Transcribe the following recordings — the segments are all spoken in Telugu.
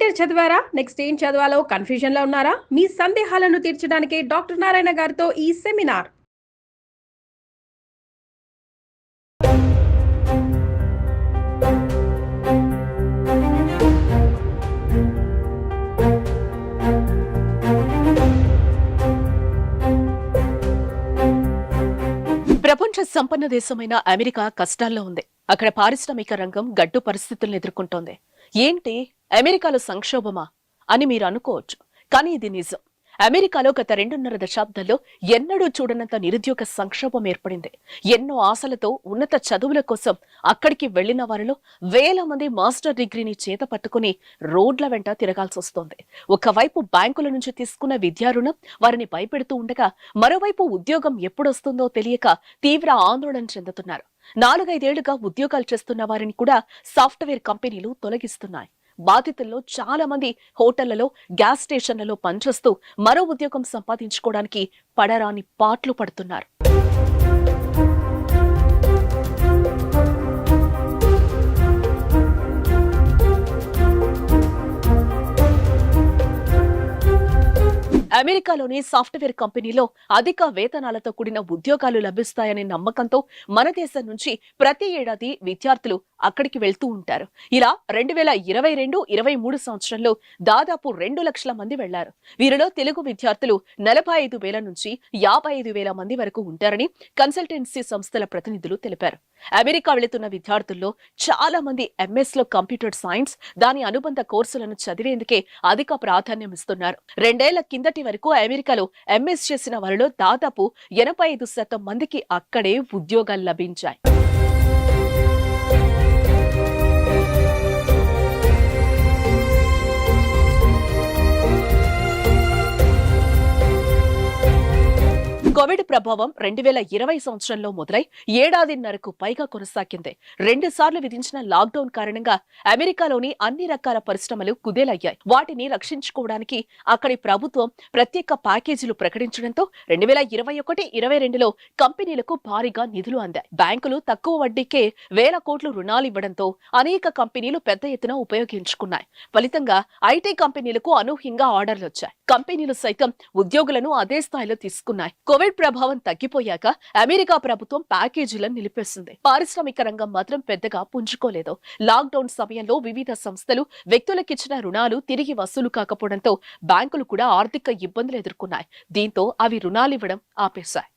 ఇంటర్ చదివారా? నెక్స్ట్ ఏం చదవాలో కన్‌ఫ్యూజన్‌లో ఉన్నారా? మీ సందేహాలను తీర్చడానికి డాక్టర్ నారాయణ గారితో ఈ సెమినార్. ప్రపంచ సంపన్న దేశమైన అమెరికా కష్టాల్లో ఉంది. అక్కడ పారిశ్రామిక రంగం గడ్డు పరిస్థితులను ఎదుర్కొంటోంది. ఏంటి, అమెరికాలో సంక్షోభమా అని మీరు అనుకోవచ్చు, కానీ ఇది నిజం. అమెరికాలో గత 2.5 దశాబ్దాల్లో ఎన్నడూ చూడనంత నిరుద్యోగ సంక్షోభం ఏర్పడింది. ఎన్నో ఆశలతో ఉన్నత చదువుల కోసం అక్కడికి వెళ్లిన వారిలో వేల మంది మాస్టర్ డిగ్రీని చేత పట్టుకుని రోడ్ల వెంట తిరగాల్సి వస్తోంది. ఒకవైపు బ్యాంకుల నుంచి తీసుకున్న విద్యా రుణం వారిని భయపెడుతూ ఉండగా, మరోవైపు ఉద్యోగం ఎప్పుడొస్తుందో తెలియక తీవ్ర ఆందోళన చెందుతున్నారు. 4-5 ఏళ్లుగా ఉద్యోగాలు చేస్తున్న వారిని కూడా సాఫ్ట్వేర్ కంపెనీలు తొలగిస్తున్నాయి. బాధితుల్లో చాలా మంది హోటళ్లలో, గ్యాస్ స్టేషన్లలో పనిచేస్తూ మరో ఉద్యోగం సంపాదించుకోవడానికి పడరాని పాట్లు పడుతున్నారు. అమెరికాలోని సాఫ్ట్వేర్ కంపెనీలో అధిక వేతనాలతో కూడిన ఉద్యోగాలు లభిస్తాయనే నమ్మకంతో మన దేశం నుంచి ప్రతి ఏడాది విద్యార్థులు అక్కడికి వెళ్తూ ఉంటారు. ఇలా 2022-23 సంవత్సరంలో దాదాపు 2 లక్షల మంది వెళ్లారు. వీరిలో తెలుగు విద్యార్థులు 45,000 నుంచి 55,000 మంది వరకు ఉంటారని కన్సల్టెన్సీ సంస్థల ప్రతినిధులు తెలిపారు. అమెరికా వెళుతున్న విద్యార్థుల్లో చాలా మంది MS లో కంప్యూటర్ సైన్స్, దాని అనుబంధ కోర్సులను చదివేందుకే అధిక ప్రాధాన్యం ఇస్తున్నారు. 2 ఏళ్ల కిందటి వరకు అమెరికాలో MS చేసిన వారిలో దాదాపు 85% మందికి అక్కడే ఉద్యోగాలు లభించాయి. కోవిడ్ ప్రభావం 2020 సంవత్సరంలో మొదలై ఏడాదిన్నరకు పైగా కొనసాగింది. 2 సార్లు విధించిన లాక్డౌన్ కారణంగా అమెరికాలోని అన్ని రకాల పరిశ్రమలు కుదేలయ్యాయి. వాటిని రక్షించుకోవడానికి అక్కడి ప్రభుత్వం ప్రత్యేక ప్యాకేజీలు ప్రకటించడంతో 2021-22లో కంపెనీలకు భారీగా నిధులు అందాయి. బ్యాంకులు తక్కువ వడ్డీకే వేల కోట్లు రుణాలు ఇవ్వడంతో అనేక కంపెనీలు పెద్ద ఎత్తున ఉపయోగించుకున్నాయి. ఫలితంగా ఐటీ కంపెనీలకు అనూహ్యంగా ఆర్డర్లు వచ్చాయి. కంపెనీలు సైతం ఉద్యోగులను అదే స్థాయిలో తీసుకున్నాయి. కోవిడ్ ప్రభావం తగ్గిపోయాక అమెరికా ప్రభుత్వం ప్యాకేజీలను నిలిపేసింది. పారిశ్రామిక రంగం మాత్రం పెద్దగా పుంజుకోలేదు. లాక్డౌన్ సమయంలో వివిధ సంస్థలు వ్యక్తులకిచ్చిన రుణాలు తిరిగి వసూలు కాకపోవడంతో బ్యాంకులు కూడా ఆర్థిక ఇబ్బందులు ఎదుర్కొన్నాయి. దీంతో అవి రుణాలివ్వడం ఆపేశాయి.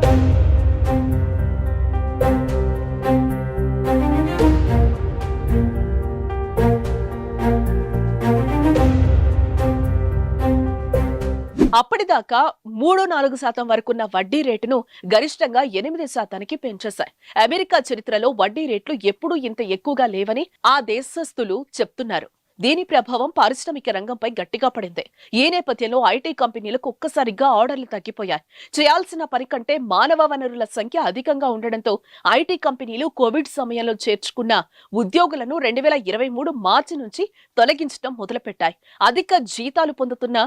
అప్పటిదాకా 3-4% వరకున్న వడ్డీ రేటును గరిష్టంగా 8% పెంచేశాయి. అమెరికా చరిత్రలో వడ్డీ రేట్లు ఎప్పుడూ ఇంత ఎక్కువగా లేవని ఆ దేశస్థులు చెప్తున్నారు. దీని ప్రభావం పారిశ్రామిక రంగంపై గట్టిగా పడింది. ఈ నేపథ్యంలో ఐటీ కంపెనీలకు ఒక్కసారిగా ఆర్డర్లు తగ్గిపోయాయి. చేయాల్సిన పని కంటే మానవ వనరుల సంఖ్య అధికంగా ఉండడంతో ఐటీ కంపెనీలు కోవిడ్ సమయంలో చేర్చుకున్న ఉద్యోగులను 2023 మార్చి నుంచి తొలగించడం మొదలుపెట్టాయి. అధిక జీతాలు పొందుతున్న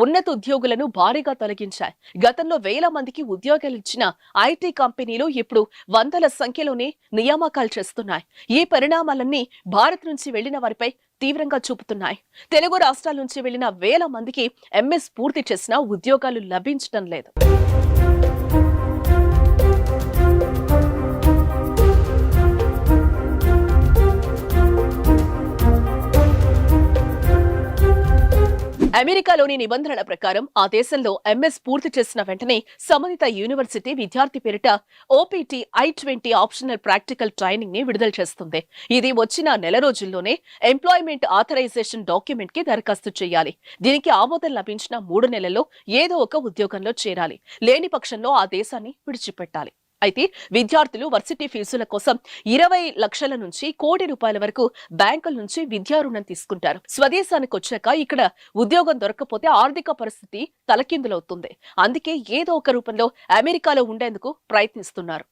ఉన్నత ఉద్యోగులను భారీగా తొలగించాయి. గతంలో వేల మందికి ఉద్యోగాలు ఇచ్చిన ఐటీ కంపెనీలు ఇప్పుడు వందల సంఖ్యలోనే నియామకాలు చేస్తున్నాయి. ఈ పరిణామాలన్నీ భారత్ నుంచి వెళ్లిన వారిపై తీవ్రంగా చూపుతున్నాయి. తెలుగు రాష్ట్రాల నుంచి వెళ్లిన వేల మందికి MS పూర్తి చేసినా ఉద్యోగాలు లభించడం లేదు. అమెరికాలోని నిబంధనల ప్రకారం ఆ దేశంలో MS పూర్తి చేసిన వెంటనే సంబంధిత యూనివర్సిటీ విద్యార్థి పేరిట OPT I-20 optional practical training ని విడుదల చేస్తుంది. ఇది వచ్చిన నెల రోజుల్లోనే ఎంప్లాయ్మెంట్ ఆథరైజేషన్ డాక్యుమెంట్ కి దరఖాస్తు చేయాలి. దీనికి ఆమోదం లభించిన 3 నెలల్లో ఏదో ఒక ఉద్యోగంలో చేరాలి. లేని పక్షంలో ఆ దేశాన్ని విడిచిపెట్టాలి. అయితే విద్యార్థులు వర్సిటీ ఫీజుల కోసం 20 లక్షల నుంచి ₹1 కోటి వరకు బ్యాంకుల నుంచి విద్యా రుణం తీసుకుంటారు. స్వదేశానికి వచ్చాక ఇక్కడ ఉద్యోగం దొరకకపోతే ఆర్థిక పరిస్థితి తలకిందులవుతుంది. అందుకే ఏదో ఒక రూపంలో అమెరికాలో ఉండేందుకు ప్రయత్నిస్తున్నారు.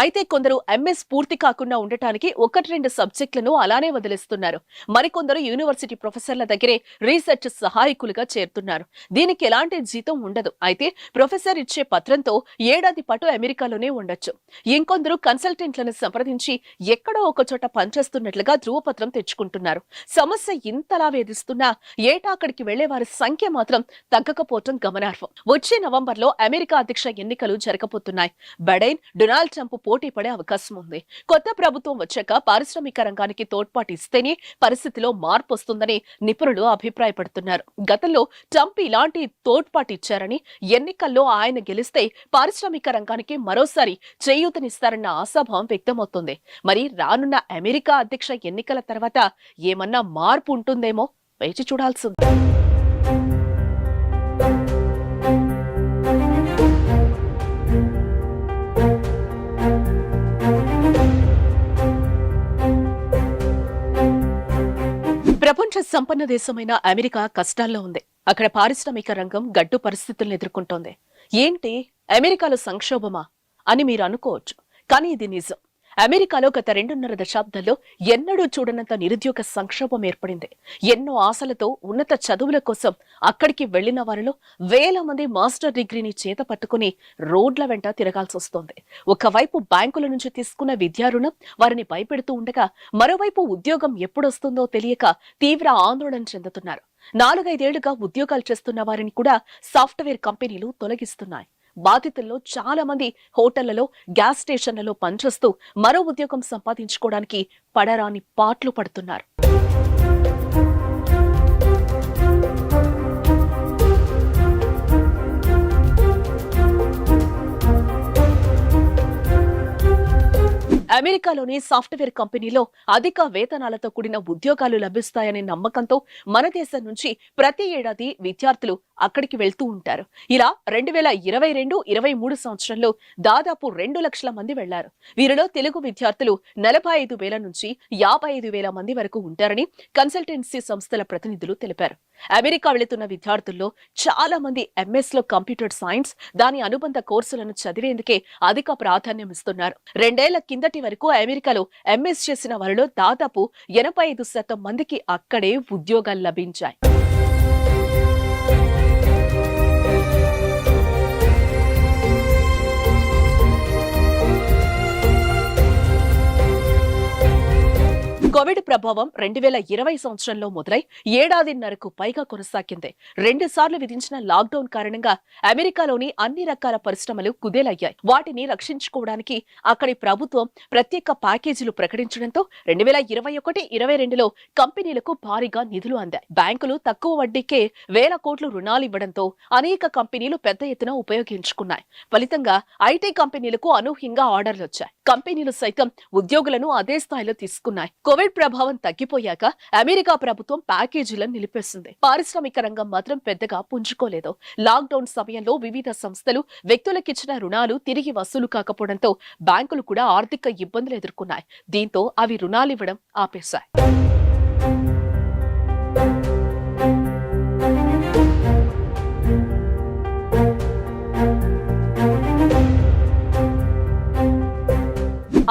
అయితే కొందరు ఎంఎస్ పూర్తి కాకుండా ఉండటానికి 1-2 సబ్జెక్టులను అలానే వదిలేస్తున్నారు. మరికొందరు యూనివర్సిటీ ప్రొఫెసర్ల దగ్గరే రీసెర్చ్ సహాయకులుగా చేరుతున్నారు. దీనికి ఎలాంటి జీతం ఉండదు. అయితే ప్రొఫెసర్ ఇచ్చే పత్రంతో ఏడాది పాటు అమెరికాలోనే ఉండొచ్చు. ఇంకొందరు కన్సల్టెంట్లను సంప్రదించి ఎక్కడో ఒక చోట పనిచేస్తున్నట్లుగా ధృవపత్రం తెచ్చుకుంటున్నారు. సమస్య ఇంతలా వేధిస్తున్నా ఏటా అక్కడికి వెళ్లే వారి సంఖ్య మాత్రం తగ్గకపోవటం గమనార్హం. వచ్చే నవంబర్లో అమెరికా అధ్యక్ష ఎన్నికలు జరగబోతున్నాయి. బైడెన్, డొనాల్డ్ ట్రంప్ పోటీ పడే అవకాశం ఉంది. కొత్త ప్రభుత్వం వచ్చాక పారిశ్రామిక రంగానికి తోడ్పాటు ఇస్తేనే పరిస్థితిలో మార్పు వస్తుందని నిపుణులు అభిప్రాయపడుతున్నారు. గతంలో ట్రంప్ ఇలాంటి తోడ్పాటు ఇచ్చారని, ఎన్నికల్లో ఆయన గెలిస్తే పారిశ్రామిక రంగానికి మరోసారి చేయూతనిస్తారన్న ఆశాభావం వ్యక్తమవుతుంది. మరి రానున్న అమెరికా అధ్యక్ష ఎన్నికల తర్వాత ఏమన్నా మార్పు ఉంటుందేమో వేచి చూడాల్సింది. ప్రపంచ సంపన్న దేశమైన అమెరికా కష్టాల్లో ఉంది. అక్కడ పారిశ్రామిక రంగం గడ్డు పరిస్థితులను ఎదుర్కొంటోంది. ఏంటి, అమెరికాలో సంక్షోభమా అని మీరు అనుకోవచ్చు. కానీ ఇది నిజం. అమెరికాలో గత 2.5 దశాబ్దాల్లో ఎన్నడూ చూడనంత నిరుద్యోగ సంక్షోభం ఏర్పడింది. ఎన్నో ఆశలతో ఉన్నత చదువుల కోసం అక్కడికి వెళ్లిన వారిలో వేల మంది మాస్టర్ డిగ్రీని చేత పట్టుకుని రోడ్ల వెంట తిరగాల్సి వస్తోంది. ఒకవైపు బ్యాంకుల నుంచి తీసుకున్న విద్యా రుణం వారిని భయపెడుతూ ఉండగా, మరోవైపు ఉద్యోగం ఎప్పుడొస్తుందో తెలియక తీవ్ర ఆందోళన చెందుతున్నారు. 4-5 ఏళ్లుగా ఉద్యోగాలు చేస్తున్న వారిని కూడా సాఫ్ట్వేర్ కంపెనీలు తొలగిస్తున్నాయి. బాధితుల్లో చాలా మంది హోటళ్లలో, గ్యాస్ స్టేషన్లలో పనిచేస్తూ మరో ఉద్యోగం సంపాదించుకోవడానికి పడరాని పాట్లు పడుతున్నారు. అమెరికాలోని సాఫ్ట్వేర్ కంపెనీలో అధిక వేతనాలతో కూడిన ఉద్యోగాలు లభిస్తాయనే నమ్మకంతో మన దేశం నుంచి ప్రతి ఏడాది విద్యార్థులు అక్కడికి వెళ్తూ ఉంటారు. ఇలా 2022-23 సంవత్సరంలో దాదాపు 2 లక్షల మంది వెళ్లారు. వీరిలో తెలుగు విద్యార్థులు 45,000 నుంచి 55,000 మంది వరకు ఉంటారని కన్సల్టెన్సీ సంస్థల ప్రతినిధులు తెలిపారు. అమెరికా వెళుతున్న విద్యార్థుల్లో చాలా మంది ఎంఎస్ లో కంప్యూటర్ సైన్స్, దాని అనుబంధ కోర్సులను చదివేందుకే అధిక ప్రాధాన్యం ఇస్తున్నారు. 2 ఏళ్ల కిందటి వరకు అమెరికాలో ఎంఎస్ చేసిన వారిలో దాదాపు 85% మందికి అక్కడే ఉద్యోగాలు లభించాయి. కోవిడ్ ప్రభావం 2020 సంవత్సరంలో మొదలై ఏడాదిన్నరకు పైగా కొనసాగింది. 2 సార్లు విధించిన లాక్డౌన్ కారణంగా అమెరికాలోని అన్ని రకాల పరిశ్రమలు కుదేలయ్యాయి. వాటిని రక్షించుకోవడానికి అక్కడి ప్రభుత్వం ప్రత్యేక ప్యాకేజీలు ప్రకటించడంతో 2021-22లో కంపెనీలకు భారీగా నిధులు అందాయి. బ్యాంకులు తక్కువ వడ్డీకే వేల కోట్లు రుణాలు ఇవ్వడంతో అనేక కంపెనీలు పెద్ద ఎత్తున ఉపయోగించుకున్నాయి. ఫలితంగా ఐటీ కంపెనీలకు అనూహ్యంగా ఆర్డర్లు వచ్చాయి. కంపెనీలు సైతం ఉద్యోగులను అదే స్థాయిలో తీసుకున్నాయి. కోవిడ్ ప్రభావం తగ్గిపోయాక అమెరికా ప్రభుత్వం ప్యాకేజీలను నిలిపేసింది. పారిశ్రామిక రంగం మాత్రం పెద్దగా పుంజుకోలేదు. లాక్డౌన్ సమయంలో వివిధ సంస్థలు వ్యక్తులకిచ్చిన రుణాలు తిరిగి వసూలు కాకపోవడంతో బ్యాంకులు కూడా ఆర్థిక ఇబ్బందులు ఎదుర్కొన్నాయి. దీంతో అవి రుణాలివ్వడం ఆపేశాయి.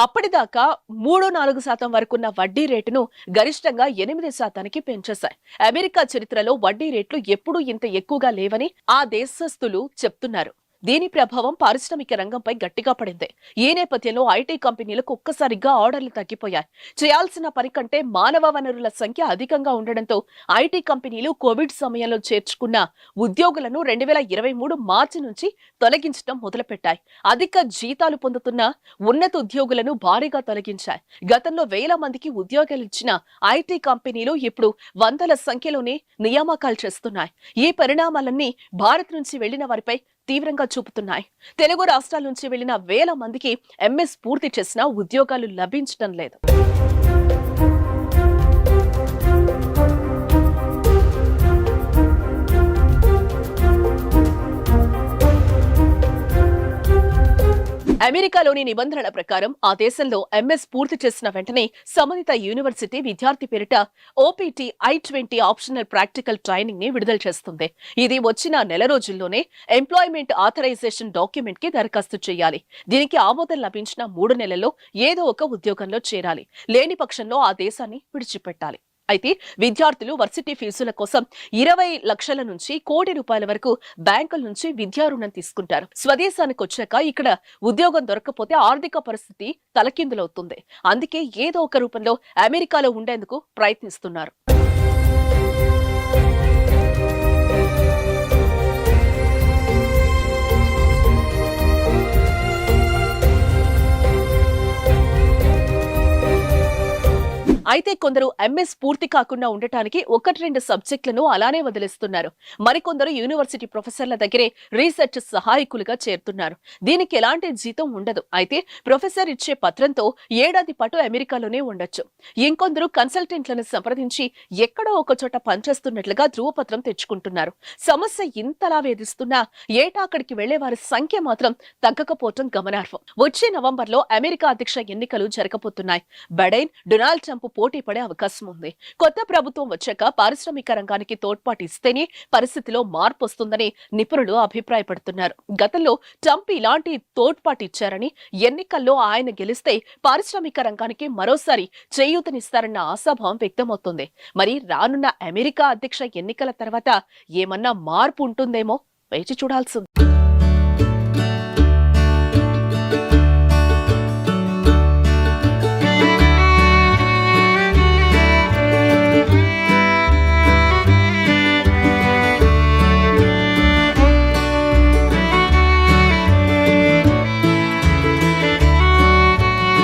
అప్పటిదాకా 3-4% వరకున్న వడ్డీ రేటును గరిష్టంగా 8% పెంచేశాయి. అమెరికా చరిత్రలో వడ్డీ రేట్లు ఎప్పుడూ ఇంత ఎక్కువగా లేవని ఆ దేశస్థులు చెప్తున్నారు. దీని ప్రభావం పారిశ్రామిక రంగంపై గట్టిగా పడింది. ఈ నేపథ్యంలో ఐటీ కంపెనీలకు ఒక్కసారిగా ఆర్డర్లు తగ్గిపోయాయి. చేయాల్సిన పని కంటే మానవ వనరుల సంఖ్య అధికంగా ఉండడంతో ఐటీ కంపెనీలు కోవిడ్ సమయంలో చేర్చుకున్న ఉద్యోగులను 2023 మార్చి నుంచి తొలగించడం మొదలుపెట్టాయి. అధిక జీతాలు పొందుతున్న ఉన్నత ఉద్యోగులను భారీగా తొలగించాయి. గతంలో వేల మందికి ఉద్యోగాలు ఇచ్చిన ఐటీ కంపెనీలు ఇప్పుడు వందల సంఖ్యలోనే నియామకాలు చేస్తున్నాయి. ఈ పరిణామాలన్నీ భారత్ నుంచి వెళ్లిన వారిపై తీవ్రంగా చూపుతున్నాయి. తెలుగు రాష్ట్రాల నుంచి వెళ్లిన వేల మందికి ఎంఎస్ పూర్తి చేసినా ఉద్యోగాలు లభించడం లేదు. అమెరికాలోని నిబంధనల ప్రకారం ఆ దేశంలో ఎంఎస్ పూర్తి చేసిన వెంటనే సంబంధిత యూనివర్సిటీ విద్యార్థి పేరిట OPT I-20 optional practical training ని విడుదల చేస్తుంది. ఇది వచ్చిన నెల రోజుల్లోనే ఎంప్లాయ్మెంట్ ఆథరైజేషన్ డాక్యుమెంట్ కి దరఖాస్తు చేయాలి. దీనికి ఆమోదం లభించిన 3 నెలల్లో ఏదో ఒక ఉద్యోగంలో చేరాలి. లేని పక్షంలో ఆ దేశాన్ని విడిచిపెట్టాలి. అయితే విద్యార్థులు వర్సిటీ ఫీజుల కోసం 20 లక్షల నుంచి కోటి రూపాయల వరకు బ్యాంకుల నుంచి విద్యా రుణం తీసుకుంటారు. స్వదేశానికి వచ్చాక ఇక్కడ ఉద్యోగం దొరకకపోతే ఆర్థిక పరిస్థితి తలకిందులవుతుంది. అందుకే ఏదో ఒక రూపంలో అమెరికాలో ఉండేందుకు ప్రయత్నిస్తున్నారు. అయితే కొందరు ఎంఎస్ పూర్తి కాకుండా ఉండటానికి 1-2 సబ్జెక్టులను అలానే వదిలేస్తున్నారు. మరికొందరు యూనివర్సిటీ ప్రొఫెసర్ల దగ్గరే రీసెర్చ్ సహాయకులుగా చేరుతున్నారు. దీనికి ఎలాంటి జీతం ఉండదు. అయితే ప్రొఫెసర్ ఇచ్చే పత్రంతో ఏడాది పాటు అమెరికాలోనే ఉండొచ్చు. ఇంకొందరు కన్సల్టెంట్లను సంప్రదించి ఎక్కడో ఒక చోట పనిచేస్తున్నట్లుగా ధృవపత్రం తెచ్చుకుంటున్నారు. సమస్య ఇంతలా వేధిస్తున్నా ఏటా అక్కడికి వెళ్లే వారి సంఖ్య మాత్రం తగ్గకపోవటం గమనార్హం. వచ్చే నవంబర్లో అమెరికా అధ్యక్ష ఎన్నికలు జరగబోతున్నాయి. బైడెన్, డొనాల్డ్ ట్రంప్ పోటీ పడే అవకాశం ఉంది. కొత్త ప్రభుత్వం వచ్చాక పారిశ్రామిక రంగానికి తోడ్పాటు ఇస్తేనే పరిస్థితిలో మార్పు వస్తుందని నిపుణులు అభిప్రాయపడుతున్నారు. గతంలో ట్రంప్ ఇలాంటి తోడ్పాటు ఇచ్చారని, ఎన్నికల్లో ఆయన గెలిస్తే పారిశ్రామిక రంగానికి మరోసారి చేయూతనిస్తారన్న ఆశాభావం వ్యక్తమవుతుంది. మరి రానున్న అమెరికా అధ్యక్ష ఎన్నికల తర్వాత ఏమన్నా మార్పు ఉంటుందేమో వేచి చూడాల్సింది.